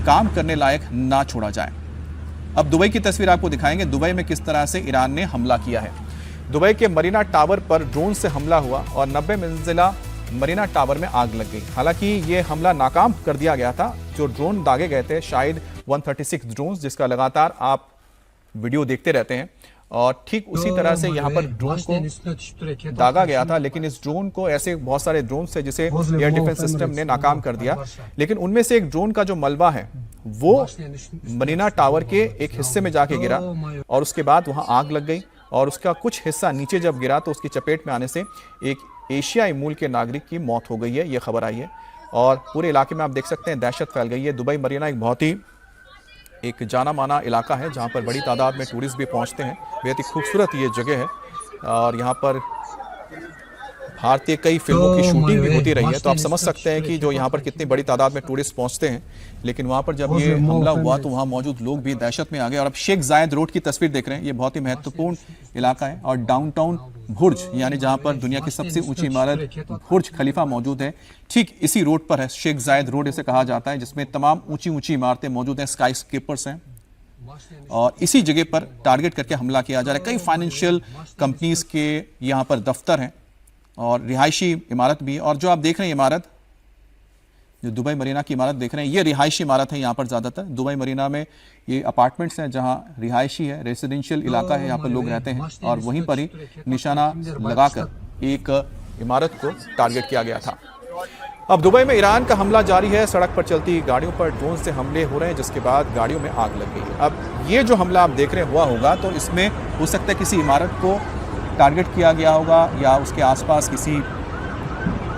काम करने लायक ना छोड़ा जाए। अब दुबई की तस्वीर आपको दिखाएंगे, दुबई में किस तरह से ईरान ने हमला किया है। दुबई के मरीना टावर पर ड्रोन से हमला हुआ और 90 मंजिला मरीना टावर में आग लग गई। हालांकि ये हमला नाकाम कर दिया गया था। जो ड्रोन दागे गए थे, शायद 136 ड्रोन, जिसका लगातार आप वीडियो देखते रहते हैं, और ठीक उसी तरह से यहाँ पर ड्रोन को दागा गया था। लेकिन इस ड्रोन को, ऐसे बहुत सारे ड्रोन से जिसे एयर डिफेंस सिस्टम ने नाकाम कर दिया, लेकिन उनमें से एक ड्रोन का जो मलबा है वो मरीना टावर के एक हिस्से में जाके गिरा और उसके बाद वहां आग लग गई और उसका कुछ हिस्सा नीचे जब गिरा तो उसकी चपेट में आने से एक एशियाई मूल के नागरिक की मौत हो गई है, ये खबर आई है। और पूरे इलाके में आप देख सकते हैं दहशत फैल गई है। दुबई मरीना एक बहुत ही एक जाना माना इलाका है जहाँ पर बड़ी तादाद में टूरिस्ट भी पहुँचते हैं। बेहद ही खूबसूरत ये जगह है और यहाँ पर भारतीय कई फिल्मों की शूटिंग भी होती रही है, तो आप समझ सकते हैं कि जो यहाँ पर कितनी बड़ी तादाद में टूरिस्ट पहुंचते हैं। लेकिन वहाँ पर जब ये हमला हुआ तो वहाँ मौजूद लोग भी दहशत में आ गए। और अब शेख जायद रोड की तस्वीर देख रहे हैं, ये बहुत ही महत्वपूर्ण इलाका है। और डाउनटाउन बुर्ज यानी जहाँ पर दुनिया की सबसे ऊंची इमारत बुर्ज खलीफा मौजूद है, ठीक इसी रोड पर है। शेख जायद रोड इसे कहा जाता है, जिसमें तमाम ऊंची ऊंची इमारतें मौजूद हैं, स्काई स्केपर्स हैं। और इसी जगह पर टारगेट करके हमला किया जा रहा है। कई फाइनेंशियल कंपनीज के यहाँ पर दफ्तर हैं और रिहायशी इमारत भी। और जो आप देख रहे हैं इमारत, जो दुबई मरीना की इमारत देख रहे हैं, ये रिहायशी इमारत है। यहाँ पर ज़्यादातर दुबई मरीना में ये अपार्टमेंट्स हैं जहाँ रिहायशी है, रेसिडेंशियल इलाका है, यहाँ पर लोग रहते हैं। और वहीं पर ही निशाना लगाकर एक इमारत को टारगेट किया गया था। अब दुबई में ईरान का हमला जारी है। सड़क पर चलती गाड़ियों पर ड्रोन से हमले हो रहे हैं, जिसके बाद गाड़ियों में आग लग गई। अब ये जो हमला आप देख रहे हुआ होगा, तो इसमें हो सकता है किसी इमारत को टारगेट किया गया होगा या उसके आसपास किसी,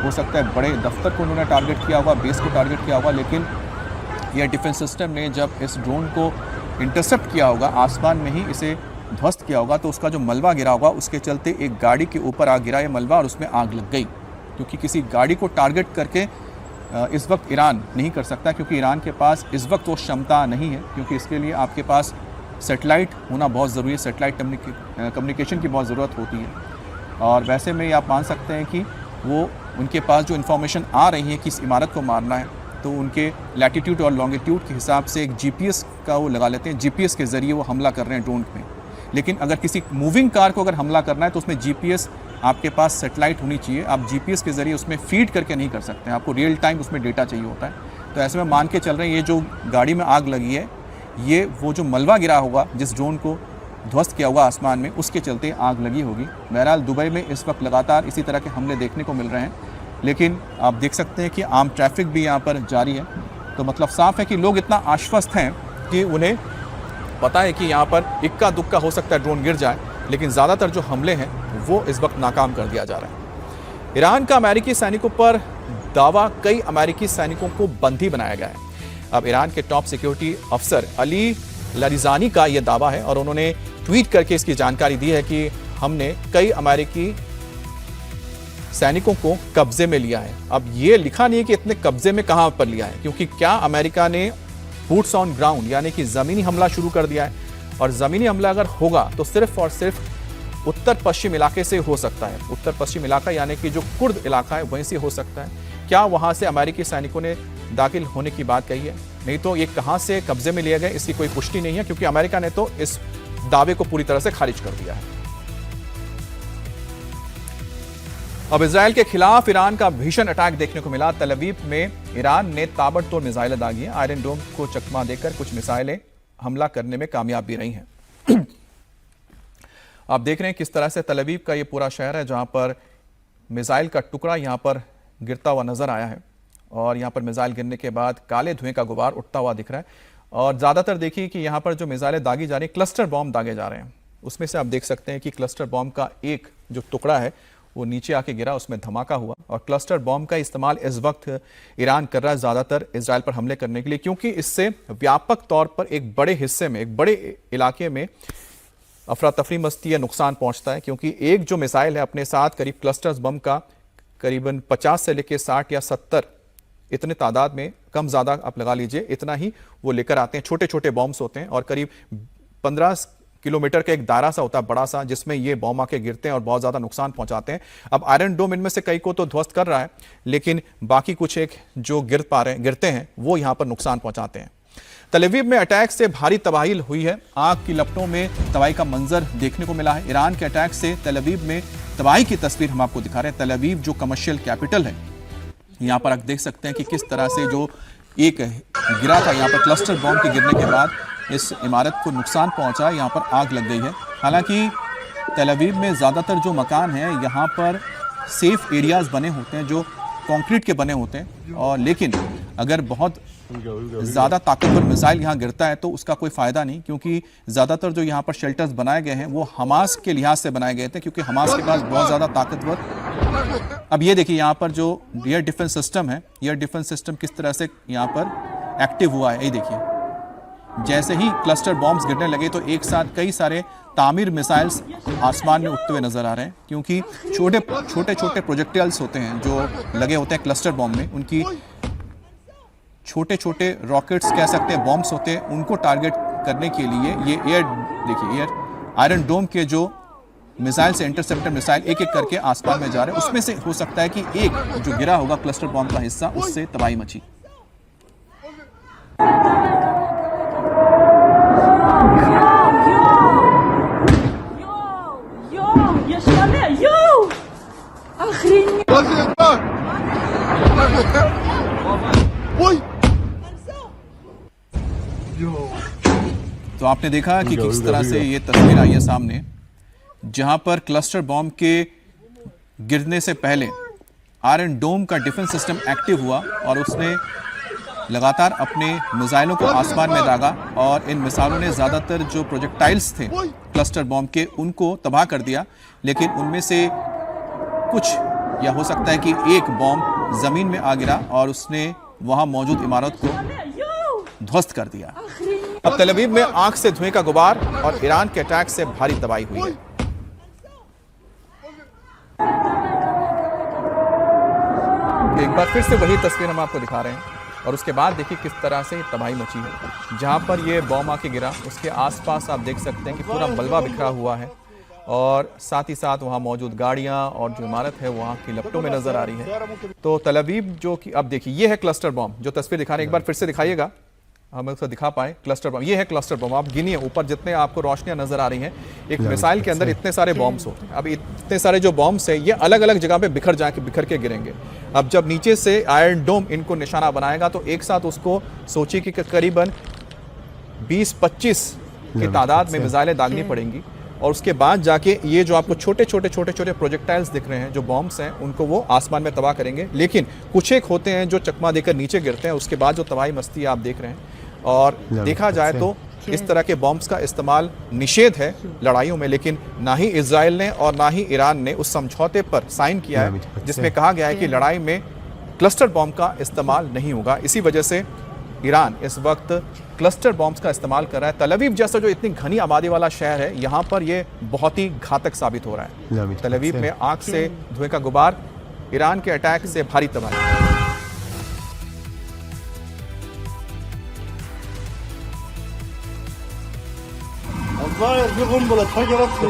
हो सकता है बड़े दफ्तर को उन्होंने टारगेट किया होगा, बेस को टारगेट किया होगा। लेकिन यह डिफेंस सिस्टम ने जब इस ड्रोन को इंटरसेप्ट किया होगा, आसमान में ही इसे ध्वस्त किया होगा, तो उसका जो मलबा गिरा होगा उसके चलते एक गाड़ी के ऊपर आ गिरा ये मलबा और उसमें आग लग गई। क्योंकि किसी गाड़ी को टारगेट करके इस वक्त ईरान नहीं कर सकता, क्योंकि ईरान के पास इस वक्त वो क्षमता नहीं है, क्योंकि इसके लिए आपके पास सैटेलाइट होना बहुत ज़रूरी है, सैटेलाइट कम्युनिकेशन की बहुत ज़रूरत होती है। और वैसे में आप मान सकते हैं कि वो उनके पास जो इन्फॉर्मेशन आ रही है कि इस इमारत को मारना है, तो उनके लैटिट्यूड और लॉन्गिट्यूड के हिसाब से एक जीपीएस का वो लगा लेते हैं, जीपीएस के ज़रिए वो हमला कर रहे हैं ड्रोन में। लेकिन अगर किसी मूविंग कार को अगर हमला करना है तो उसमें जीपीएस, आपके पास सैटेलाइट होनी चाहिए। आप जीपीएस के ज़रिए उसमें फीड करके नहीं कर सकते हैं, आपको रियल टाइम उसमें डेटा चाहिए होता है। तो ऐसे में मान के चल रहे हैं ये जो गाड़ी में आग लगी है, ये वो जो मलबा गिरा होगा जिस ड्रोन को ध्वस्त किया हुआ आसमान में, उसके चलते आग लगी होगी। बहरहाल दुबई में इस वक्त लगातार इसी तरह के हमले देखने को मिल रहे हैं, लेकिन आप देख सकते हैं कि आम ट्रैफिक भी यहाँ पर जारी है। तो मतलब साफ है कि लोग इतना आश्वस्त हैं कि उन्हें पता है कि यहाँ पर इक्का दुक्का हो सकता है ड्रोन गिर जाए, लेकिन ज़्यादातर जो हमले हैं वो इस वक्त नाकाम कर दिया जा रहा है। ईरान का अमेरिकी सैनिकों पर दावा, कई अमेरिकी सैनिकों को बंदी बनाया गया है। अब ईरान के टॉप सिक्योरिटी अफसर अली लरिजानी का यह दावा है और उन्होंने ट्वीट करके इसकी जानकारी दी है कि हमने कई अमेरिकी सैनिकों को कब्जे में लिया है। अब ये लिखा नहीं है कि इतने कब्जे में कहां पर लिया है, क्योंकि क्या अमेरिका ने बूट्स ऑन ग्राउंड यानी कि जमीनी हमला शुरू कर दिया है, और जमीनी हमला अगर होगा तो सिर्फ और सिर्फ उत्तर पश्चिम इलाके से हो सकता है। उत्तर पश्चिम इलाका यानी कि जो कुर्द इलाका है वहीं से हो सकता है। क्या वहां से अमेरिकी सैनिकों ने दाखिल होने की बात कही है? नहीं तो ये कहां से कब्जे में लिए गए इसकी कोई पुष्टि नहीं है, क्योंकि अमेरिका ने तो इस दावे को पूरी तरह से खारिज कर दिया है। अब इजराइल के खिलाफ ईरान का भीषण अटैक देखने को मिला। तल अवीव में ईरान ने ताबड़तोड़ मिसाइलें दागी हैं। आयरन डोम को चकमा देकर कुछ मिसाइलें हमला करने में कामयाब भी रही हैं। आप देख रहे हैं किस तरह से तल अवीव का ये पूरा शहर है, जहां पर मिसाइल का टुकड़ा यहां पर गिरता हुआ नजर आया है, और यहां पर मिसाइल गिरने के बाद काले धुएं का गुबार उठता हुआ दिख रहा है। और ज़्यादातर देखिए कि यहाँ पर जो मिसाइलें दागी जा रही हैं, क्लस्टर बॉम्ब दागे जा रहे हैं। उसमें से आप देख सकते हैं कि क्लस्टर बॉम्ब का एक जो टुकड़ा है वो नीचे आके गिरा, उसमें धमाका हुआ। और क्लस्टर बॉम्ब का इस्तेमाल इस वक्त ईरान कर रहा है ज़्यादातर इजराइल पर हमले करने के लिए, क्योंकि इससे व्यापक तौर पर एक बड़े हिस्से में, एक बड़े इलाके में अफरा तफरी मस्ती या नुकसान पहुंचता है। क्योंकि एक जो मिसाइल है अपने साथ करीब क्लस्टर्स बम का करीबन 50 से लेकर 60 या 70 इतने तादाद में, कम ज़्यादा आप लगा लीजिए, इतना ही वो लेकर आते हैं। छोटे छोटे बॉम्ब्स होते हैं और करीब 15 किलोमीटर का एक दायरा सा होता है बड़ा सा, जिसमें ये बॉम्ब आके गिरते हैं और बहुत ज़्यादा नुकसान पहुंचाते हैं। अब आयरन डोम इनमें से कई को तो ध्वस्त कर रहा है, लेकिन बाकी कुछ एक जो गिरते हैं वो यहाँ पर नुकसान पहुंचाते हैं। तल अवीव में अटैक से भारी तबाही हुई है। आग की लपटों में तबाही का मंजर देखने को मिला है। ईरान के अटैक से तल अवीव में तबाही की तस्वीर हम आपको दिखा रहे हैं। तल अवीव जो कमर्शियल कैपिटल है, यहाँ पर आप देख सकते हैं कि किस तरह से जो एक गिरा था, यहाँ पर क्लस्टर बॉम्ब के गिरने के बाद इस इमारत को नुकसान पहुंचा, यहाँ पर आग लग गई है। हालांकि तल अवीव में ज़्यादातर जो मकान हैं यहाँ पर सेफ एरियाज़ बने होते हैं जो कंक्रीट के बने होते हैं, और लेकिन अगर बहुत ज़्यादा ताकतवर मिसाइल यहाँ गिरता है तो उसका कोई फ़ायदा नहीं, क्योंकि ज़्यादातर जो यहाँ पर शेल्टर्स बनाए गए हैं वो हमास के लिहाज से बनाए गए थे, क्योंकि हमास के पास बहुत ज़्यादा ताकतवर। अब ये देखिए यहाँ पर जो एयर डिफेंस सिस्टम है, एयर डिफेंस सिस्टम किस तरह से यहाँ पर एक्टिव हुआ है, ये देखिए जैसे ही क्लस्टर बॉम्ब्स गिरने लगे तो एक साथ कई सारे तामीर मिसाइल्स आसमान में उड़ते हुए नजर आ रहे हैं, क्योंकि छोटे छोटे प्रोजेक्टाइल्स होते हैं जो लगे होते हैं क्लस्टर बॉम्ब में, उनकी छोटे छोटे रॉकेट्स कह सकते हैं, बॉम्ब्स होते हैं, उनको टारगेट करने के लिए ये एयर आयरन डोम के जो मिसाइल से इंटरसेप्टर मिसाइल एक एक करके आसमान में जा रहे हैं। उसमें से हो सकता है कि एक जो गिरा होगा क्लस्टर बॉम्ब का हिस्सा, उससे तबाही मची। तो आपने देखा कि किस तरह से ये तस्वीर आई है सामने, जहां पर क्लस्टर बॉम्ब के गिरने से पहले आयरन डोम का डिफेंस सिस्टम एक्टिव हुआ और उसने लगातार अपने मिसाइलों को आसमान में दागा और इन मिसाइलों ने ज्यादातर जो प्रोजेक्टाइल्स थे क्लस्टर बॉम्ब के उनको तबाह कर दिया, लेकिन उनमें से कुछ या हो सकता है कि एक बॉम्ब जमीन में आ गिरा और उसने वहां मौजूद इमारत को ध्वस्त कर दिया। अब तल अवीव में आंख से धुएं का गुबार और ईरान के अटैक से भारी तबाही हुई है। एक बार फिर से वही तस्वीर हम आपको दिखा रहे हैं और उसके बाद देखिए किस तरह से तबाही मची है। जहां पर ये बॉम्ब आके गिरा उसके आसपास आप देख सकते हैं कि पूरा मलबा बिखरा हुआ है और साथ ही साथ वहां मौजूद गाड़ियां और जो इमारत है वहां की लपटों में नजर आ रही है। तो तल अवीव जो कि अब देखिए ये है क्लस्टर बॉम्ब जो तस्वीर दिखा रहे हैं, एक बार फिर से दिखाइएगा, हम उसको दिखा पाए। क्लस्टर बम, ये है क्लस्टर बम। आप गिनिए ऊपर जितने आपको रोशनियां नजर आ रही हैं, एक मिसाइल के अंदर इतने सारे बॉम्ब्स होते हैं। अब इतने सारे जो बॉम्ब्स हैं ये अलग अलग जगह पे बिखर के गिरेंगे। अब जब नीचे से आयरन डोम इनको निशाना बनाएगा तो एक साथ उसको सोचिए कि करीबन 20-25 की तादाद में मिसाइलें दागनी पड़ेंगी और उसके बाद जाके ये जो आपको छोटे छोटे प्रोजेक्टाइल्स दिख रहे हैं जो बॉम्ब्स हैं उनको वो आसमान में तबाह करेंगे। लेकिन कुछ एक होते हैं जो चकमा देकर नीचे गिरते हैं, उसके बाद जो तबाही मस्ती आप देख रहे हैं। और देखा जाए तो इस तरह के बॉम्ब्स का इस्तेमाल निषेध है लड़ाइयों में, लेकिन ना ही इजराइल ने और ना ही ईरान ने उस समझौते पर साइन किया है जिसमें कहा गया है कि लड़ाई में क्लस्टर बॉम्ब का इस्तेमाल नहीं होगा। इसी वजह से ईरान इस वक्त क्लस्टर बॉम्ब्स का इस्तेमाल कर रहा है। तल अवीव जैसा जो इतनी घनी आबादी वाला शहर है, यहाँ पर ये बहुत ही घातक साबित हो रहा है। तल अवीव में आग से धुएं का गुबार, ईरान के अटैक से भारी तबाही।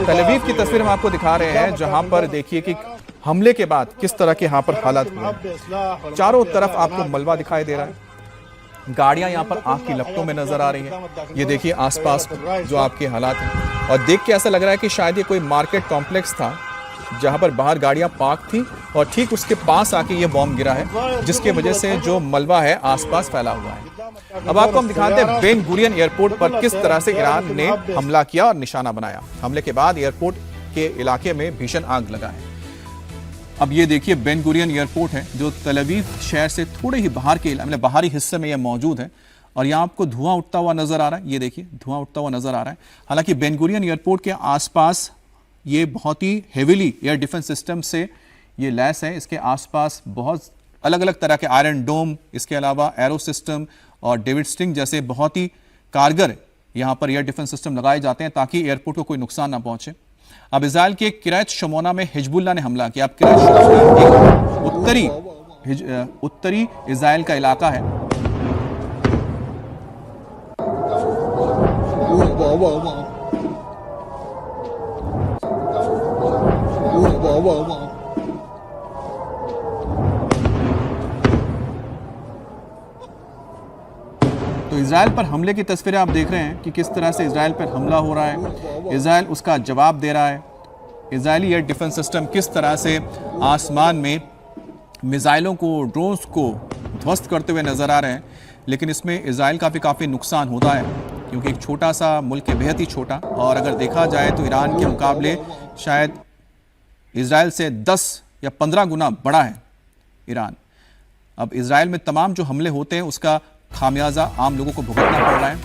तल अवीव की तस्वीर हम आपको दिखा रहे हैं जहां पर देखिए कि हमले के बाद किस तरह के यहाँ पर हालात हुए। चारों तरफ आपको मलबा दिखाई दे रहा है, गाड़ियां यहाँ पर आग की लपटों में नजर आ रही हैं। ये देखिए आसपास जो आपके हालात हैं और देख के ऐसा लग रहा है कि शायद ये कोई मार्केट कॉम्प्लेक्स था जहां पर बाहर गाड़ियां पार्क थी और ठीक उसके पास आके ये बॉम्ब गिरा है, जिसके वजह से जो मलबा है आसपास फैला हुआ है। अब आपको हम दिखाते हैं बेन गुरियन एयरपोर्ट पर किस तरह से ईरान ने हमला किया और निशाना बनाया। हमले के बाद एयरपोर्ट के इलाके में भीषण आग लगा है। अब ये देखिए बेन गुरियन एयरपोर्ट है जो तल अवीव शहर से थोड़े ही बाहर के मतलब बाहरी हिस्से में यह मौजूद है और यहाँ आपको धुआं उठता हुआ नजर आ रहा है। ये देखिए धुआं उठता हुआ नजर आ रहा है। हालांकि बेन गुरियन एयरपोर्ट के आसपास ये बहुत ही हेविली एयर डिफेंस सिस्टम से ये लैस है। इसके आसपास बहुत अलग अलग तरह के आयरन डोम, इसके अलावा एरो सिस्टम और डेविड स्टिंग जैसे बहुत ही कारगर यहाँ पर एयर डिफेंस सिस्टम लगाए जाते हैं ताकि एयरपोर्ट को कोई नुकसान ना पहुंचे। अब इजराइल के किरैत शमोना में हिजबुल्लाह ने हमला किया। अब किरैत शमोना एक उत्तरी इजराइल का इलाका है। तो इजराइल पर हमले की तस्वीरें आप देख रहे हैं कि किस तरह से इजराइल पर हमला हो रहा है, इजराइल उसका जवाब दे रहा है। इजरायली एयर डिफेंस सिस्टम किस तरह से आसमान में मिसाइलों को, ड्रोन्स को ध्वस्त करते हुए नजर आ रहे हैं। लेकिन इसमें इजराइल का भी काफ़ी नुकसान होता है क्योंकि एक छोटा सा मुल्क है, बेहद ही छोटा, और अगर देखा जाए तो ईरान के मुकाबले शायद इजराइल से 10 या 15 गुना बड़ा है ईरान। अब इजराइल में तमाम जो हमले होते हैं उसका खामियाजा आम लोगों को भुगतना पड़ रहा है।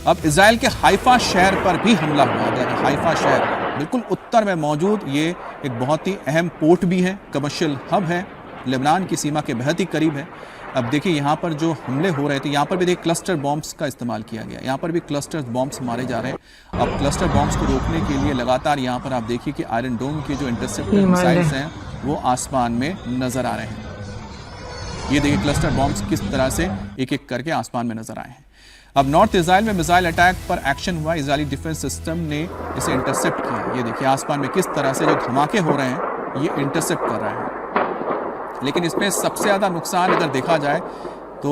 अब इजराइल के हाइफा शहर पर भी हमला हुआ है। हाइफा शहर बिल्कुल उत्तर में मौजूद, ये एक बहुत ही अहम पोर्ट भी है, कमर्शियल हब है, लेबनान की सीमा के बेहद ही करीब है। अब देखिए यहाँ पर जो हमले हो रहे थे, यहाँ पर भी देखिए क्लस्टर बॉम्ब्स का इस्तेमाल किया गया, यहाँ पर भी क्लस्टर बॉम्ब्स मारे जा रहे हैं। अब क्लस्टर बॉम्ब्स को रोकने के लिए लगातार यहाँ पर आप देखिए कि आयरन डोम के जो इंटरसेप्टर मिसाइल्स हैं वो आसमान में नजर आ रहे हैं। ये देखिए क्लस्टर बॉम्ब्स किस तरह से एक एक करके आसमान में नजर आए हैं। अब नॉर्थ इजराइल में मिसाइल अटैक पर एक्शन हुआ, इजरायली डिफेंस सिस्टम ने इसे इंटरसेप्ट किया। ये देखिए आसमान में किस तरह से जो धमाके हो रहे हैं ये इंटरसेप्ट कर रहे हैं। लेकिन इसमें सबसे ज़्यादा नुकसान अगर देखा जाए तो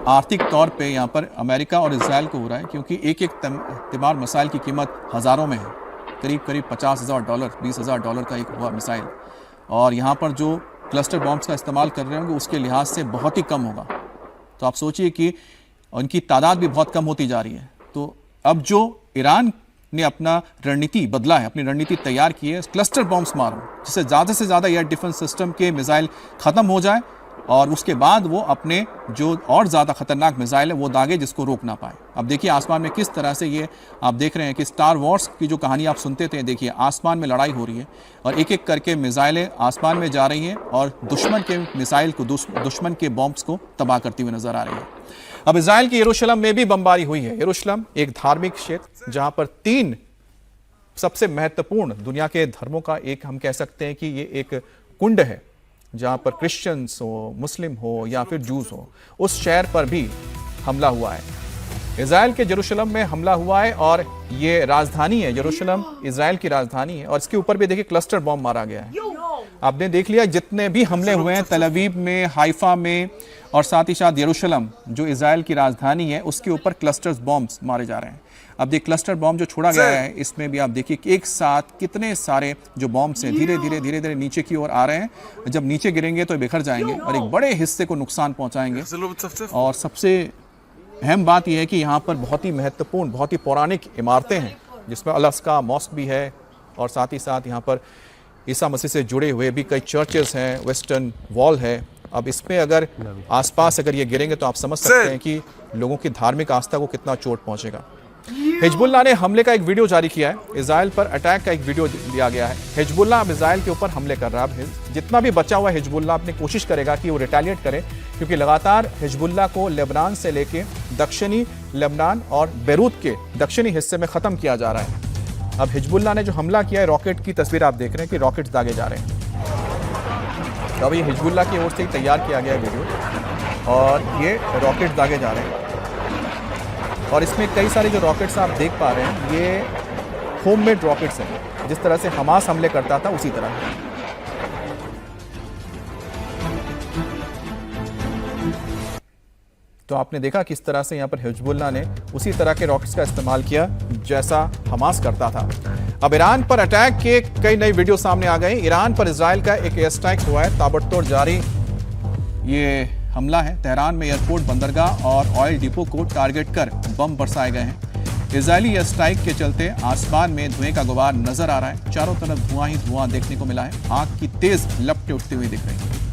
आर्थिक तौर पे यहाँ पर अमेरिका और इजराइल को हो रहा है, क्योंकि एक एक तिमार मिसाइल की कीमत हज़ारों में है, करीब करीब $50,000 $20,000 का एक हुआ मिसाइल। और यहाँ पर जो क्लस्टर बॉम्ब्स का इस्तेमाल कर रहे होंगे उसके लिहाज से बहुत ही कम होगा। तो आप सोचिए कि उनकी तादाद भी बहुत कम होती जा रही है। तो अब जो ईरान ने अपना रणनीति बदला है, अपनी रणनीति तैयार की है क्लस्टर बॉम्ब्स मारो, जिससे ज़्यादा से ज़्यादा एयर डिफेंस सिस्टम के मिसाइल ख़त्म हो जाए और उसके बाद वो अपने जो और ज़्यादा खतरनाक मिसाइल है वो दागे जिसको रोक ना पाए। अब देखिए आसमान में किस तरह से ये आप देख रहे हैं कि स्टार वॉर्स की जो कहानी आप सुनते थे, देखिए आसमान में लड़ाई हो रही है और एक एक करके मिसाइलें आसमान में जा रही हैं और दुश्मन के मिसाइल को दुश्मन के बॉम्ब्स को तबाह करती हुई नजर आ रही है। अब इजराइल की यरूशलेम में भी बमबारी हुई है। यरूशलेम एक धार्मिक क्षेत्र जहां पर 3 सबसे महत्वपूर्ण दुनिया के धर्मों का एक हम कह सकते हैं कि ये एक कुंड है, जहां पर क्रिश्चियंस हो, मुस्लिम हो या फिर जूस हो, उस शहर पर भी हमला हुआ है। इजराइल के यरूशलेम में हमला हुआ है और ये राजधानी है, यरूशलेम इजराइल की राजधानी है और इसके ऊपर भी देखिए क्लस्टर बॉम्ब मारा गया है। आपने देख लिया जितने भी हमले हुए हैं तल अवीव में, हाइफा में और साथ ही साथ यरूशलेम जो इजराइल की राजधानी है उसके ऊपर क्लस्टर बॉम्ब्स मारे जा रहे हैं। अब ये क्लस्टर बॉम्ब जो छोड़ा गया है इसमें भी आप देखिए कि एक साथ कितने सारे जो बॉम्ब्स हैं धीरे धीरे नीचे की ओर आ रहे हैं। जब नीचे गिरेंगे तो बिखर जाएंगे और एक बड़े हिस्से को नुकसान पहुंचाएंगे। और सबसे अहम बात यह है कि यहाँ पर बहुत ही महत्वपूर्ण, बहुत ही पौराणिक इमारतें हैं, जिसमें अलास्का मॉस्क भी है और साथ ही साथ यहाँ पर ईसा मसीह से जुड़े हुए भी कई चर्चेस हैं, वेस्टर्न वॉल है। अब इसमें अगर आसपास अगर ये गिरेंगे तो आप समझ सकते हैं कि लोगों की धार्मिक आस्था को कितना चोट पहुंचेगा। हिजबुल्लाह ने हमले का एक वीडियो जारी किया है, इजराइल पर अटैक का एक वीडियो दिया गया है। हिजबुल्लाह अब इजराइल के ऊपर हमले कर रहा है। जितना भी बचा हुआ हिजबुल्लाह अपनी कोशिश करेगा कि वो रिटेलिएट करे, क्योंकि लगातार हिजबुल्लाह को लेबनान से लेके दक्षिणी लेबनान और बेरूत के दक्षिणी हिस्से में ख़त्म किया जा रहा है। अब हिजबुल्लाह ने जो हमला किया है, रॉकेट की तस्वीर आप देख रहे हैं कि रॉकेट्स दागे जा रहे हैं। तो अब ये हिजबुल्लाह की ओर से तैयार किया गया वीडियो और ये रॉकेट दागे जा रहे हैं और इसमें कई सारे जो रॉकेट्स आप देख पा रहे हैं ये होममेड रॉकेट्स हैं, जिस तरह से हमास हमले करता था उसी तरह। तो आपने देखा किस तरह से यहाँ पर हिजबुल्लाह ने उसी तरह के रॉकेट्स का इस्तेमाल किया जैसा हमास करता था। अब ईरान पर अटैक के कई नए वीडियो सामने आ गए। ईरान पर इजराइल का एक एयर स्ट्राइक हुआ है, ताबड़तोड़ जारी ये हमला है। तेहरान में एयरपोर्ट, बंदरगाह और ऑयल डिपो को टारगेट कर बम बरसाए गए हैं। इजरायली एयर स्ट्राइक के चलते आसमान में धुएं का गुबार नजर आ रहा है। चारों तरफ धुआं ही धुआं देखने को मिला है। आग की तेज लपटें उठती हुई दिख रही है।